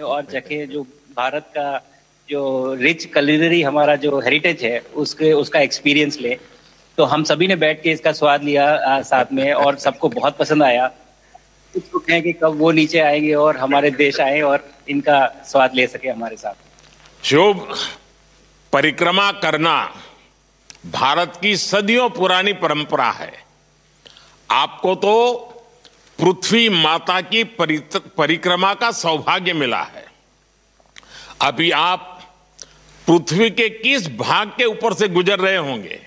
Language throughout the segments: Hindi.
और चखे जो भारत का जो रिच culinary हमारा जो हेरिटेज है उसके उसका एक्सपीरियंस ले। तो हम सभी ने बैठ के इसका स्वाद लिया साथ में, और सबको बहुत पसंद आया। कुछ लोग हैं कि कब वो नीचे आएंगे और हमारे देश आए और इनका स्वाद ले सके हमारे साथ। शुभ, परिक्रमा करना भारत की सदियों पुरानी परंपरा है। आपको तो पृथ्वी माता की परिक्रमा का सौभाग्य मिला है। अभी आप पृथ्वी के किस भाग के ऊपर से गुजर रहे होंगे?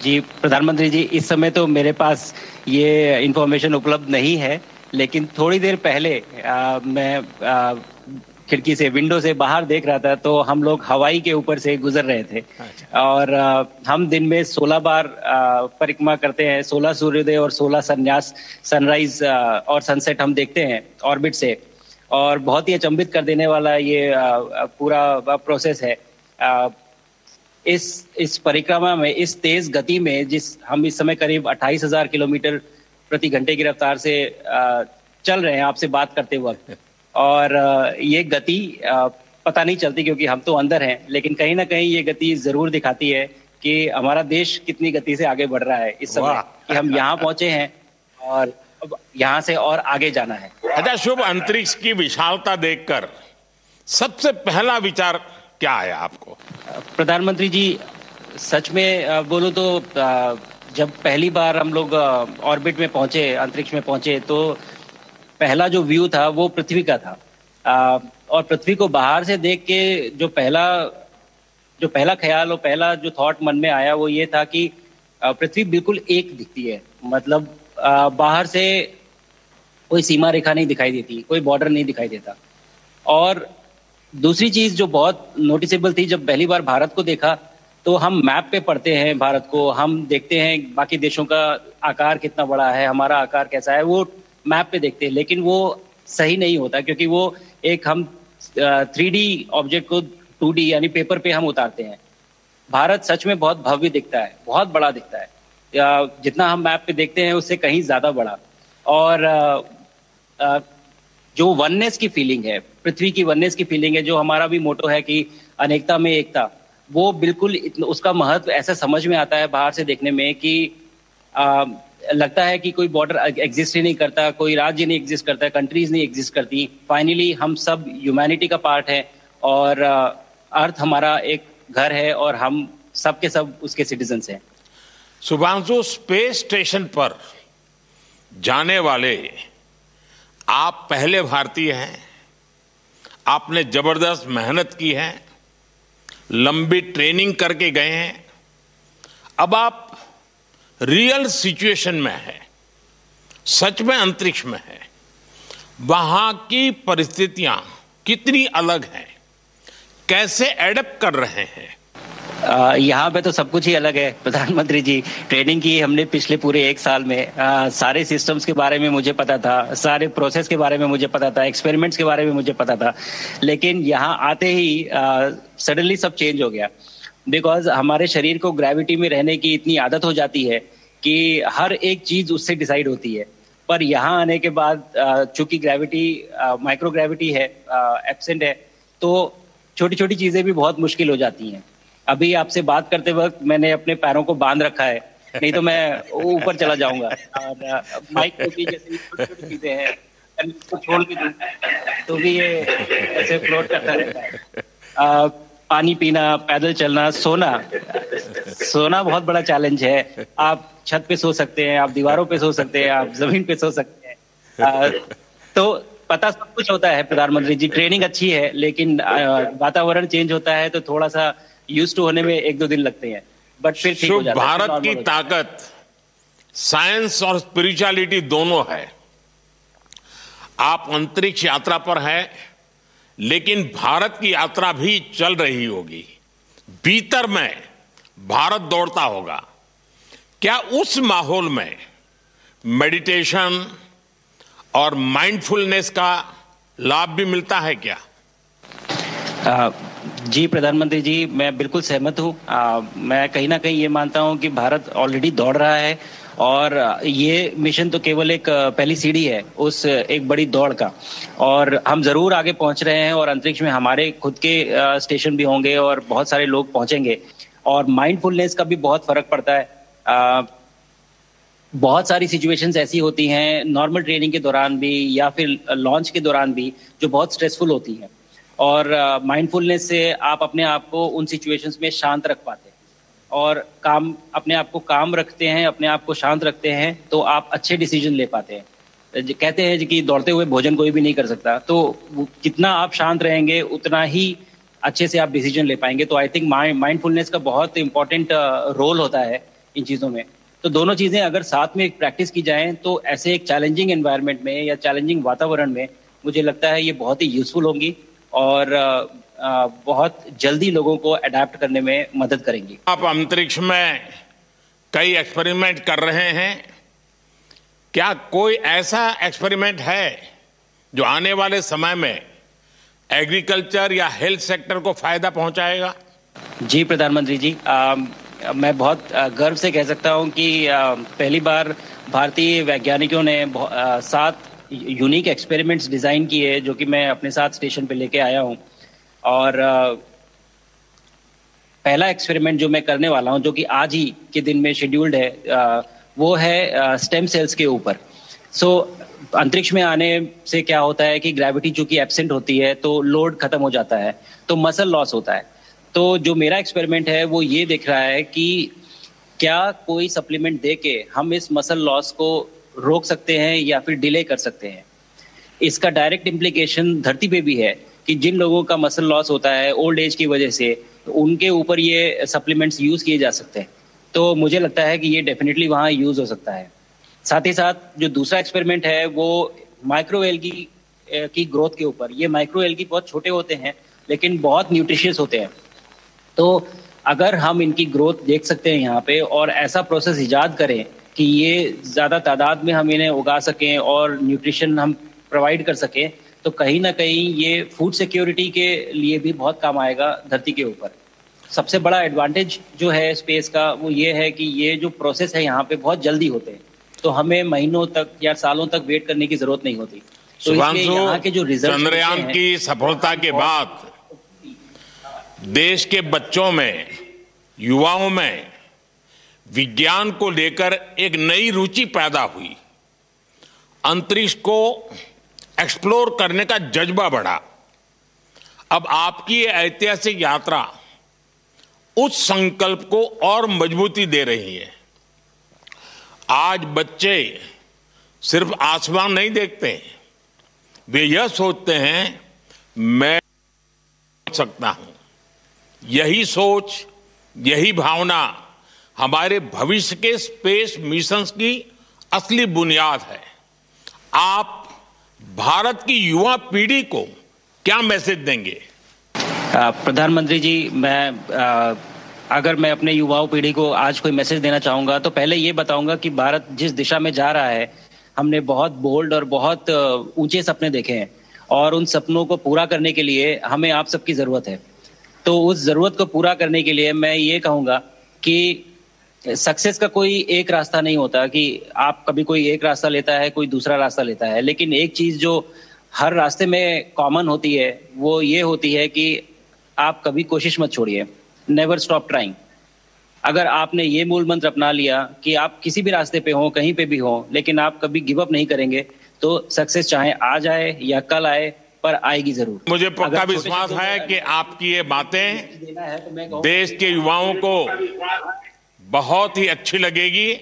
जी प्रधानमंत्री जी, इस समय तो मेरे पास ये इंफॉर्मेशन उपलब्ध नहीं है, लेकिन थोड़ी देर पहले मैं खिड़की से, विंडो से बाहर देख रहा था, तो हम लोग हवाई के ऊपर से गुजर रहे थे। और हम दिन में 16 बार परिक्रमा करते हैं। 16 सूर्योदय और 16 संन्यास, सनराइज और सनसेट हम देखते हैं ऑर्बिट से। और बहुत ही अचंभित कर देने वाला ये पूरा प्रोसेस है। इस परिक्रमा में, इस तेज गति में, जिस हम इस समय करीब 28,000 किलोमीटर प्रति घंटे की रफ्तार से चल रहे हैं आपसे बात करते वक्त, और ये गति पता नहीं चलती क्योंकि हम तो अंदर हैं, लेकिन कहीं ना कहीं ये गति जरूर दिखाती है कि हमारा देश कितनी गति से आगे बढ़ रहा है इस समय, कि हम यहाँ पहुंचे हैं और अब यहाँ से और आगे जाना है। अच्छा शुभ, अंतरिक्ष की विशालता देखकर सबसे पहला विचार क्या आया आपको? प्रधानमंत्री जी, सच में बोलूं तो जब पहली बार हम लोग ऑर्बिट में पहुंचे, अंतरिक्ष में पहुंचे, तो पहला जो व्यू था वो पृथ्वी का था। और पृथ्वी को बाहर से देख के जो पहला ख्याल और पहला जो थॉट मन में आया वो ये था कि पृथ्वी बिल्कुल एक दिखती है। मतलब बाहर से कोई सीमा रेखा नहीं दिखाई देती, कोई बॉर्डर नहीं दिखाई देता। और दूसरी चीज जो बहुत नोटिसेबल थी, जब पहली बार भारत को देखा, तो हम मैप पे पढ़ते हैं भारत को, हम देखते हैं बाकी देशों का आकार कितना बड़ा है, हमारा आकार कैसा है, वो मैप पे देखते हैं, लेकिन वो सही नहीं होता क्योंकि वो एक हम 3D ऑब्जेक्ट को 2D यानी पेपर पे हम उतारते हैं। भारत सच में बहुत भव्य दिखता है, बहुत बड़ा दिखता है, जितना हम मैप पे देखते हैं उससे कहीं ज्यादा बड़ा। और जो वननेस की फीलिंग है, पृथ्वी की वननेस की फीलिंग है, जो हमारा भी मोटो है कि अनेकता में एकता, वो बिल्कुल उसका महत्व ऐसा समझ में आता है बाहर से देखने में कि लगता है कि कोई बॉर्डर एग्जिस्ट ही नहीं करता, कोई राज्य नहीं एग्जिस्ट करता, कंट्रीज नहीं एग्जिस्ट करती। फाइनली हम सब ह्यूमैनिटी का पार्ट है और अर्थ हमारा एक घर है और हम सब के सब उसके सिटीजन्स हैं। शुभांशु, स्पेस स्टेशन पर जाने वाले आप पहले भारतीय हैं। आपने जबरदस्त मेहनत की है, लंबी ट्रेनिंग करके गए हैं। अब आप रियल सिचुएशन में है, सच में अंतरिक्ष में है। वहां की परिस्थितियां कितनी अलग हैं, कैसे एडप्ट कर रहे हैं? यहाँ पे तो सब कुछ ही अलग है प्रधानमंत्री जी। ट्रेनिंग की हमने पिछले पूरे 1 साल में। सारे सिस्टम्स के बारे में मुझे पता था, सारे प्रोसेस के बारे में मुझे पता था, एक्सपेरिमेंट्स के बारे में मुझे पता था, लेकिन यहाँ आते ही सडनली सब चेंज हो गया। बिकॉज हमारे शरीर को ग्रेविटी में रहने की इतनी आदत हो जाती है कि हर एक चीज उससे डिसाइड होती है। पर यहाँ आने के बाद चूंकि ग्रेविटी माइक्रो ग्रेविटी है, एब्सेंट है, तो छोटी छोटी चीजें भी बहुत मुश्किल हो जाती हैं। अभी आपसे बात करते वक्त मैंने अपने पैरों को बांध रखा है, नहीं तो मैं ऊपर चला जाऊंगा। और माइक को भी जैसे छोटी छोटी चीजें हैं, इसको छोड़ भी दूं तो भी ये ऐसे फ्लोट करता रहता है। पानी पीना, पैदल चलना, सोना बहुत बड़ा चैलेंज है। आप छत पे सो सकते हैं, आप दीवारों पे सो सकते हैं, आप जमीन पे सो सकते हैं। तो पता सब कुछ होता है प्रधानमंत्री जी। ट्रेनिंग अच्छी है, लेकिन वातावरण चेंज होता है तो थोड़ा सा यूज टू होने में 1-2 दिन लगते हैं, बट फिर ठीक हो जाता है। भारत की ताकत साइंस और स्पिरिचुअलिटी दोनों है। आप अंतरिक्ष यात्रा पर हैं, लेकिन भारत की यात्रा भी चल रही होगी। भीतर में भारत दौड़ता होगा। क्या उस माहौल में मेडिटेशन और माइंडफुलनेस का लाभ भी मिलता है क्या? जी प्रधानमंत्री जी, मैं बिल्कुल सहमत हूँ। मैं कहीं ना कहीं ये मानता हूँ कि भारत ऑलरेडी दौड़ रहा है और ये मिशन तो केवल एक पहली सीढ़ी है उस एक बड़ी दौड़ का। और हम जरूर आगे पहुंच रहे हैं और अंतरिक्ष में हमारे खुद के स्टेशन भी होंगे और बहुत सारे लोग पहुंचेंगे। और माइंडफुलनेस का भी बहुत फर्क पड़ता है। बहुत सारी सिचुएशंस ऐसी होती हैं नॉर्मल ट्रेनिंग के दौरान भी या फिर लॉन्च के दौरान भी जो बहुत स्ट्रेसफुल होती हैं, और माइंडफुलनेस से आप अपने आप को उन सिचुएशंस में शांत रख पाते हैं और अपने आप को काम रखते हैं, अपने आप को शांत रखते हैं तो आप अच्छे डिसीजन ले पाते हैं। कहते हैं कि दौड़ते हुए भोजन कोई भी नहीं कर सकता, तो जितना आप शांत रहेंगे उतना ही अच्छे से आप डिसीजन ले पाएंगे। तो आई थिंक माइंडफुलनेस का बहुत इंपॉर्टेंट रोल होता है इन चीज़ों में। तो दोनों चीज़ें अगर साथ में प्रैक्टिस की जाएं तो ऐसे एक चैलेंजिंग एनवायरनमेंट में या चैलेंजिंग वातावरण में मुझे लगता है ये बहुत ही यूजफुल होंगी और बहुत जल्दी लोगों को अडेप्ट करने में मदद करेंगी। आप अंतरिक्ष में कई एक्सपेरिमेंट कर रहे हैं, क्या कोई ऐसा एक्सपेरिमेंट है जो आने वाले समय में एग्रीकल्चर या हेल्थ सेक्टर को फायदा पहुंचाएगा? जी प्रधानमंत्री जी, मैं बहुत गर्व से कह सकता हूं कि पहली बार भारतीय वैज्ञानिकों ने 7 यूनिक एक्सपेरिमेंट्स डिजाइन किए जो कि मैं अपने साथ स्टेशन पे लेके आया हूं। और पहला एक्सपेरिमेंट जो मैं करने वाला हूं, जो कि आज ही के दिन में शेड्यूल्ड है, वो है स्टेम सेल्स के ऊपर। अंतरिक्ष में आने से क्या होता है कि ग्रेविटी चूंकि एब्सेंट होती है तो लोड खत्म हो जाता है, तो मसल लॉस होता है। तो जो मेरा एक्सपेरिमेंट है वो ये देख रहा है कि क्या कोई सप्लीमेंट दे के हम इस मसल लॉस को रोक सकते हैं या फिर डिले कर सकते हैं। इसका डायरेक्ट इम्प्लीकेशन धरती पे भी है कि जिन लोगों का मसल लॉस होता है ओल्ड एज की वजह से, उनके ऊपर ये सप्लीमेंट्स यूज किए जा सकते हैं। तो मुझे लगता है कि ये डेफिनेटली वहाँ यूज हो सकता है। साथ ही साथ जो दूसरा एक्सपेरिमेंट है वो माइक्रो एल्गी की ग्रोथ के ऊपर। ये माइक्रो एल्गी बहुत छोटे होते हैं लेकिन बहुत न्यूट्रिशियस होते हैं। तो अगर हम इनकी ग्रोथ देख सकते हैं यहाँ पे और ऐसा प्रोसेस इजाद करें कि ये ज़्यादा तादाद में हम इन्हें उगा सकें और न्यूट्रिशन हम प्रोवाइड कर सकें, तो कहीं ना कहीं ये फूड सिक्योरिटी के लिए भी बहुत काम आएगा धरती के ऊपर। सबसे बड़ा एडवांटेज जो है स्पेस का वो ये है कि ये जो प्रोसेस है यहाँ पे बहुत जल्दी होते हैं, तो हमें महीनों तक या सालों तक वेट करने की जरूरत नहीं होती। तो इसलिए यहाँ के जो रिजल्ट चंद्रयान की सफलता के बाद देश के बच्चों में, युवाओं में विज्ञान को लेकर एक नई रुचि पैदा हुई। अंतरिक्ष को एक्सप्लोर करने का जज्बा बढ़ा। अब आपकी ये ऐतिहासिक यात्रा उस संकल्प को और मजबूती दे रही है। आज बच्चे सिर्फ आसमान नहीं देखते, वे यह सोचते हैं मैं सकता हूं। यही सोच, यही भावना हमारे भविष्य के स्पेस मिशंस की असली बुनियाद है। आप भारत की युवा पीढ़ी को क्या मैसेज देंगे? प्रधानमंत्री जी, अगर मैं अपने युवाओं पीढ़ी को आज कोई मैसेज देना चाहूंगा तो पहले ये बताऊंगा कि भारत जिस दिशा में जा रहा है, हमने बहुत बोल्ड और बहुत ऊंचे सपने देखे हैं और उन सपनों को पूरा करने के लिए हमें आप सबकी जरूरत है। तो उस जरूरत को पूरा करने के लिए मैं ये कहूंगा कि सक्सेस का कोई एक रास्ता नहीं होता कि आप कभी कोई एक रास्ता लेता है, कोई दूसरा रास्ता लेता है। लेकिन एक चीज जो हर रास्ते में कॉमन होती है वो ये होती है कि आप कभी कोशिश मत छोड़िए, नेवर स्टॉप ट्राइंग। अगर आपने ये मूल मंत्र अपना लिया कि आप किसी भी रास्ते पे हो, कहीं पे भी हो, लेकिन आप कभी गिव अप नहीं करेंगे, तो सक्सेस चाहे आज आए या कल आए पर आएगी जरूर। मुझे पक्का विश्वास है कि आपकी ये बातें देश के युवाओं को बहुत ही अच्छी लगेगी।